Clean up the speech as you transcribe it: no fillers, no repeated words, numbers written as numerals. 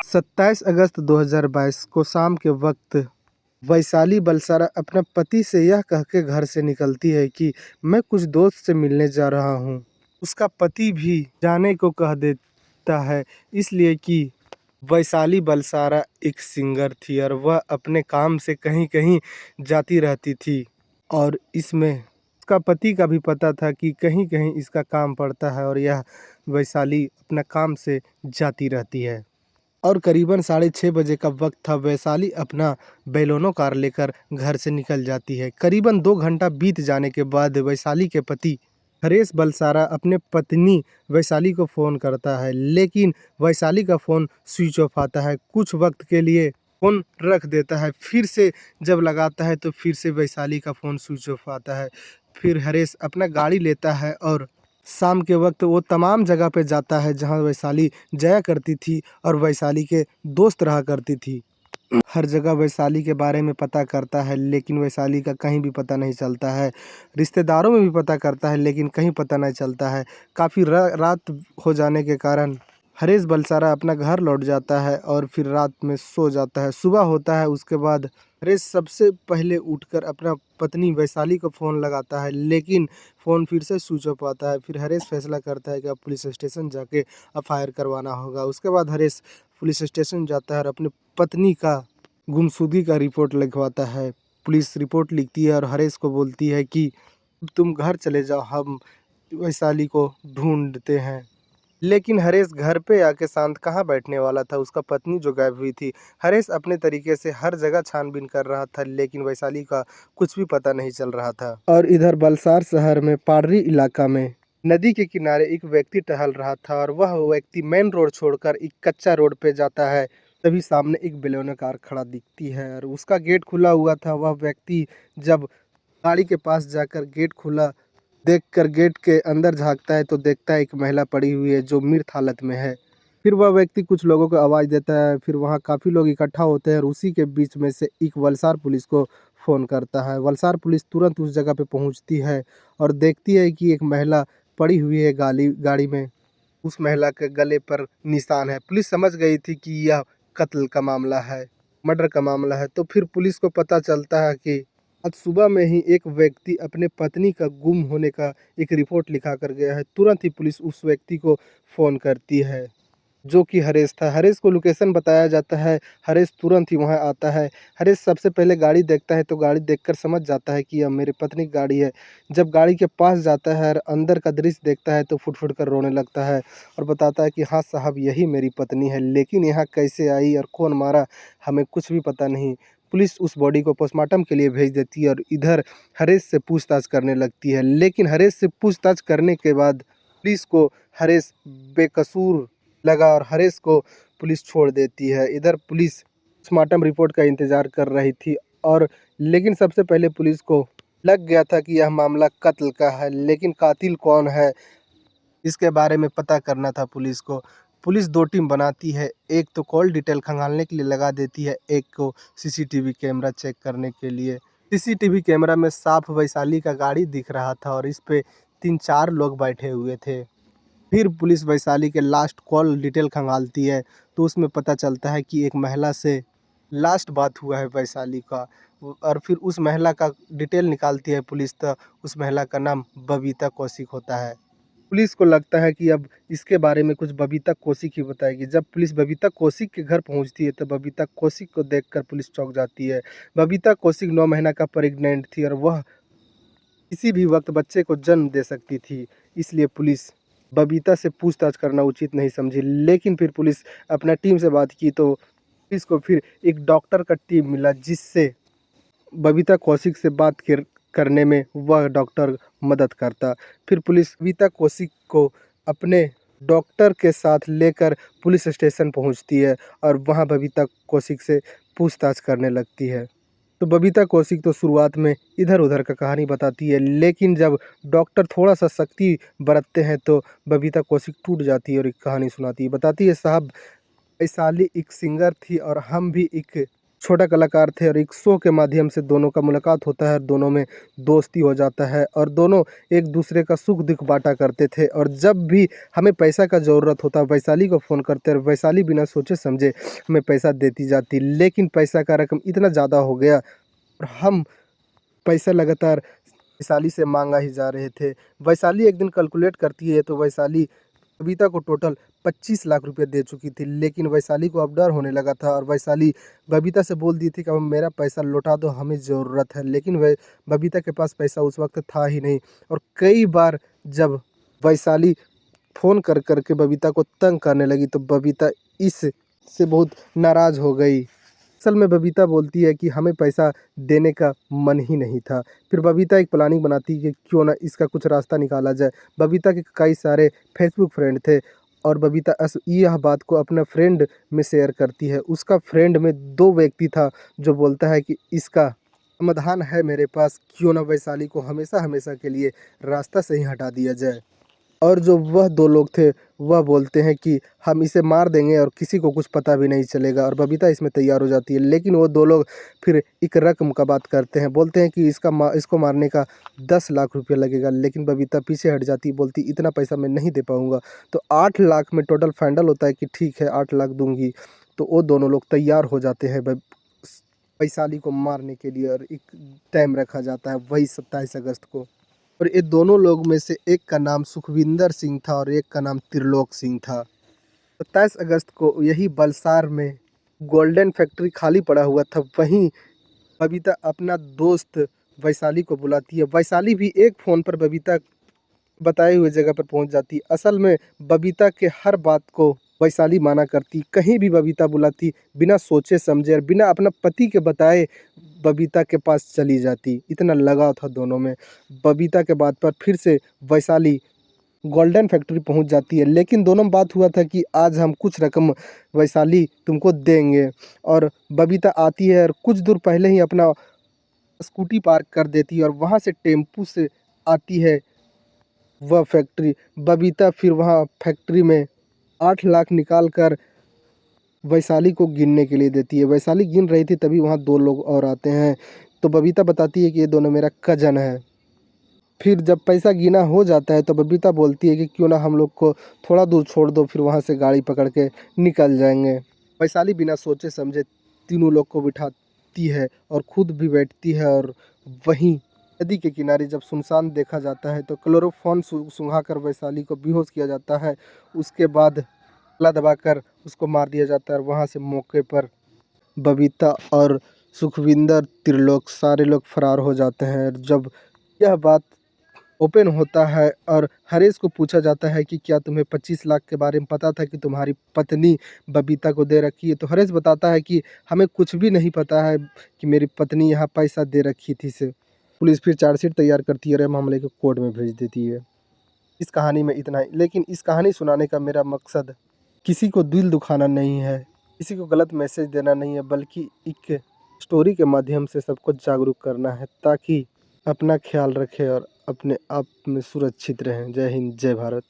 27 अगस्त 2022 को शाम के वक्त वैशाली बलसारा अपने पति से यह कह के घर से निकलती है कि मैं कुछ दोस्त से मिलने जा रहा हूँ। उसका पति भी जाने को कह देता है, इसलिए कि वैशाली बलसारा एक सिंगर थी और वह अपने काम से कहीं कहीं जाती रहती थी। और इसमें उसका पति का भी पता था कि कहीं कहीं इसका काम पड़ता है और यह वैशाली अपना काम से जाती रहती है। और करीबन 6:30 बजे का वक्त था। वैशाली अपना बेलोनो कार लेकर घर से निकल जाती है। करीबन 2 घंटा बीत जाने के बाद वैशाली के पति हरेश बलसारा अपने पत्नी वैशाली को फ़ोन करता है, लेकिन वैशाली का फ़ोन स्विच ऑफ आता है। कुछ वक्त के लिए फ़ोन रख देता है, फिर से जब लगाता है तो फिर से वैशाली का फ़ोन स्विच ऑफ आता है। फिर हरेश अपना गाड़ी लेता है और शाम के वक्त वो तमाम जगह पे जाता है जहाँ वैशाली जाया करती थी और वैशाली के दोस्त रहा करती थी। हर जगह वैशाली के बारे में पता करता है, लेकिन वैशाली का कहीं भी पता नहीं चलता है। रिश्तेदारों में भी पता करता है, लेकिन कहीं पता नहीं चलता है। काफ़ी रात हो जाने के कारण हरेश बलसारा अपना घर लौट जाता है और फिर रात में सो जाता है। सुबह होता है, उसके बाद हरेश सबसे पहले उठकर अपना पत्नी वैशाली को फ़ोन लगाता है, लेकिन फ़ोन फिर से स्विच ऑफ आता है। फिर हरेश फैसला करता है कि अब पुलिस स्टेशन जाके एफआईआर करवाना होगा। उसके बाद हरेश पुलिस स्टेशन जाता है और अपनी पत्नी का गुमशुदगी का रिपोर्ट लिखवाता है। पुलिस रिपोर्ट लिखती है और हरेश को बोलती है कि तुम घर चले जाओ, हम वैशाली को ढूंढते हैं। लेकिन हरेश घर पे आके शांत कहाँ बैठने वाला था, उसका पत्नी जो गायब हुई थी। हरेश अपने तरीके से हर जगह छानबीन कर रहा था, लेकिन वैशाली का कुछ भी पता नहीं चल रहा था। और इधर बलसार शहर में पाडरी इलाका में नदी के किनारे एक व्यक्ति टहल रहा था और वह व्यक्ति मेन रोड छोड़कर एक कच्चा रोड पे जाता है। तभी सामने एक बेलोनो कार खड़ा दिखती है और उसका गेट खुला हुआ था। वह व्यक्ति जब गाड़ी के पास जाकर गेट खुला देखकर गेट के अंदर झाँकता है तो देखता है एक महिला पड़ी हुई है जो मृत हालत में है। फिर वह व्यक्ति कुछ लोगों को आवाज़ देता है, फिर वहाँ काफ़ी लोग इकट्ठा होते हैं और उसी के बीच में से एक वलसार पुलिस को फ़ोन करता है। वलसार पुलिस तुरंत उस जगह पे पहुँचती है और देखती है कि एक महिला पड़ी हुई है गाड़ी में। उस महिला के गले पर निशान है। पुलिस समझ गई थी कि यह कत्ल का मामला है, मर्डर का मामला है। तो फिर पुलिस को पता चलता है कि आज सुबह में ही एक व्यक्ति अपने पत्नी का गुम होने का एक रिपोर्ट लिखा कर गया है। तुरंत ही पुलिस उस व्यक्ति को फ़ोन करती है, जो कि हरेश था। हरेश को लोकेशन बताया जाता है, हरेश तुरंत ही वहाँ आता है। हरेश सबसे पहले गाड़ी देखता है तो गाड़ी देखकर समझ जाता है कि यह मेरी पत्नी की गाड़ी है। जब गाड़ी के पास जाता है और अंदर का दृश्य देखता है तो फुट-फुट कर रोने लगता है और बताता है कि हाँ साहब, यही मेरी पत्नी है, लेकिन यहाँ कैसे आई और कौन मारा हमें कुछ भी पता नहीं। पुलिस उस बॉडी को पोस्टमार्टम के लिए भेज देती है और इधर हरेश से पूछताछ करने लगती है। लेकिन हरेश से पूछताछ करने के बाद पुलिस को हरेश बेकसूर लगा और हरेश को पुलिस छोड़ देती है। इधर पुलिस पोस्टमार्टम रिपोर्ट का इंतज़ार कर रही थी और लेकिन सबसे पहले पुलिस को लग गया था कि यह मामला कत्ल का है, लेकिन कातिल कौन है इसके बारे में पता करना था पुलिस को। पुलिस 2 टीम बनाती है, एक तो कॉल डिटेल खंगालने के लिए लगा देती है, एक को सीसीटीवी कैमरा चेक करने के लिए। सीसीटीवी कैमरा में साफ वैशाली का गाड़ी दिख रहा था और इस पे 3-4 लोग बैठे हुए थे। फिर पुलिस वैशाली के लास्ट कॉल डिटेल खंगालती है तो उसमें पता चलता है कि एक महिला से लास्ट बात हुआ है वैशाली का। और फिर उस महिला का डिटेल निकालती है पुलिस, तो उस महिला का नाम बबीता कौशिक होता है। पुलिस को लगता है कि अब इसके बारे में कुछ बबीता कौशिक ही बताएगी। जब पुलिस बबीता कौशिक के घर पहुंचती है तो बबीता कौशिक को देखकर पुलिस चौंक जाती है। बबीता कौशिक 9 महीना का प्रेग्नेंट थी और वह किसी भी वक्त बच्चे को जन्म दे सकती थी, इसलिए पुलिस बबीता से पूछताछ करना उचित नहीं समझी। लेकिन फिर पुलिस अपना टीम से बात की तो पुलिस को फिर एक डॉक्टर का टीम मिला, जिससे बबीता कौशिक से बात करने में वह डॉक्टर मदद करता। फिर पुलिस बबीता कौशिक को अपने डॉक्टर के साथ लेकर पुलिस स्टेशन पहुंचती है और वहां बबीता कौशिक से पूछताछ करने लगती है। तो बबीता कौशिक तो शुरुआत में इधर-उधर का कहानी बताती है, लेकिन जब डॉक्टर थोड़ा-सा सख्ती बरतते हैं तो बबीता कौशिक टूट जाती है और एक कहानी सुनाती है। बताती है, साहब वैशाली एक सिंगर थी और हम भी एक छोटा कलाकार थे और एक शो के माध्यम से दोनों का मुलाकात होता है और दोनों में दोस्ती हो जाता है और दोनों एक दूसरे का सुख दुख बांटा करते थे। और जब भी हमें पैसा का ज़रूरत होता वैशाली को फ़ोन करते और वैशाली बिना सोचे समझे हमें पैसा देती जाती। लेकिन पैसा का रकम इतना ज़्यादा हो गया और हम पैसा लगातार वैशाली से मांगा ही जा रहे थे। वैशाली एक दिन कैलकुलेट करती है तो वैशाली बबीता को टोटल 25 लाख रुपए दे चुकी थी। लेकिन वैशाली को अब डर होने लगा था और वैशाली बबीता से बोल दी थी कि अब मेरा पैसा लौटा दो, हमें ज़रूरत है। लेकिन वह बबीता के पास पैसा उस वक्त था ही नहीं। और कई बार जब वैशाली फ़ोन कर कर के बबीता को तंग करने लगी तो बबीता इस से बहुत नाराज़ हो गई। असल में बबीता बोलती है कि हमें पैसा देने का मन ही नहीं था। फिर बबीता एक प्लानिंग बनाती है कि क्यों ना इसका कुछ रास्ता निकाला जाए। बबीता के कई सारे फेसबुक फ्रेंड थे और बबीता यह बात को अपने फ्रेंड में शेयर करती है। उसका फ्रेंड में 2 व्यक्ति था जो बोलता है कि इसका समाधान है मेरे पास, क्यों ना वैशाली को हमेशा के लिए रास्ता से ही हटा दिया जाए। और जो वह 2 लोग थे, वह बोलते हैं कि हम इसे मार देंगे और किसी को कुछ पता भी नहीं चलेगा और बबीता इसमें तैयार हो जाती है। लेकिन वो 2 लोग फिर एक रकम का बात करते हैं, बोलते हैं कि इसको मारने का 10 लाख रुपया लगेगा। लेकिन बबीता पीछे हट जाती है, बोलती इतना पैसा मैं नहीं दे पाऊँगा। तो 8 लाख में टोटल फाइनल होता है कि ठीक है 8 लाख दूँगी। तो वो दोनों लोग तैयार हो जाते हैं वैशाली को मारने के लिए और एक टाइम रखा जाता है वही 27 अगस्त को। और ये दोनों लोग में से एक का नाम सुखविंदर सिंह था और एक का नाम त्रिलोक सिंह था। 27 अगस्त को यही बलसार में गोल्डन फैक्ट्री खाली पड़ा हुआ था, वहीं बबीता अपना दोस्त वैशाली को बुलाती है। वैशाली भी एक फ़ोन पर बबीता बताए हुए जगह पर पहुंच जाती। असल में बबीता के हर बात को वैशाली माना करती। कहीं भी बबीता बुलाती बिना सोचे समझे और बिना अपना पति के बताए बबीता के पास चली जाती। इतना लगाव था दोनों में। बबीता के बात पर फिर से वैशाली गोल्डन फैक्ट्री पहुंच जाती है। लेकिन दोनों में बात हुआ था कि आज हम कुछ रकम वैशाली तुमको देंगे। और बबीता आती है और कुछ दूर पहले ही अपना स्कूटी पार्क कर देती है और वहाँ से टेम्पू से आती है वह फैक्ट्री। बबीता फिर वहाँ फैक्ट्री में 8 लाख निकाल कर वैशाली को गिनने के लिए देती है। वैशाली गिन रही थी तभी वहाँ 2 लोग और आते हैं। तो बबीता बताती है कि ये दोनों मेरा कज़न है। फिर जब पैसा गिना हो जाता है तो बबीता बोलती है कि क्यों ना हम लोग को थोड़ा दूर छोड़ दो, फिर वहाँ से गाड़ी पकड़ के निकल जाएंगे। वैशाली बिना सोचे समझे तीनों लोग को बिठाती है और खुद भी बैठती है। और वहीं नदी के किनारे जब सुनसान देखा जाता है तो क्लोरोफॉर्म सुंघा कर वैशाली को बेहोश किया जाता है। उसके बाद गला दबाकर उसको मार दिया जाता है और वहाँ से मौके पर बबीता और सुखविंदर त्रिलोक सारे लोग फरार हो जाते हैं। जब यह बात ओपन होता है और हरेश को पूछा जाता है कि क्या तुम्हें 25 लाख के बारे में पता था कि तुम्हारी पत्नी बबीता को दे रखी है। तो हरेश बताता है कि हमें कुछ भी नहीं पता है कि मेरी पत्नी यहाँ पैसा दे रखी थी से। पुलिस फिर चार्जशीट तैयार करती है और मामले को कोर्ट में भेज देती है। इस कहानी में इतना ही। लेकिन इस कहानी सुनाने का मेरा मकसद किसी को दिल दुखाना नहीं है, किसी को गलत मैसेज देना नहीं है, बल्कि एक स्टोरी के माध्यम से सबको जागरूक करना है ताकि अपना ख्याल रखें और अपने आप में सुरक्षित रहें। जय हिंद, जय भारत।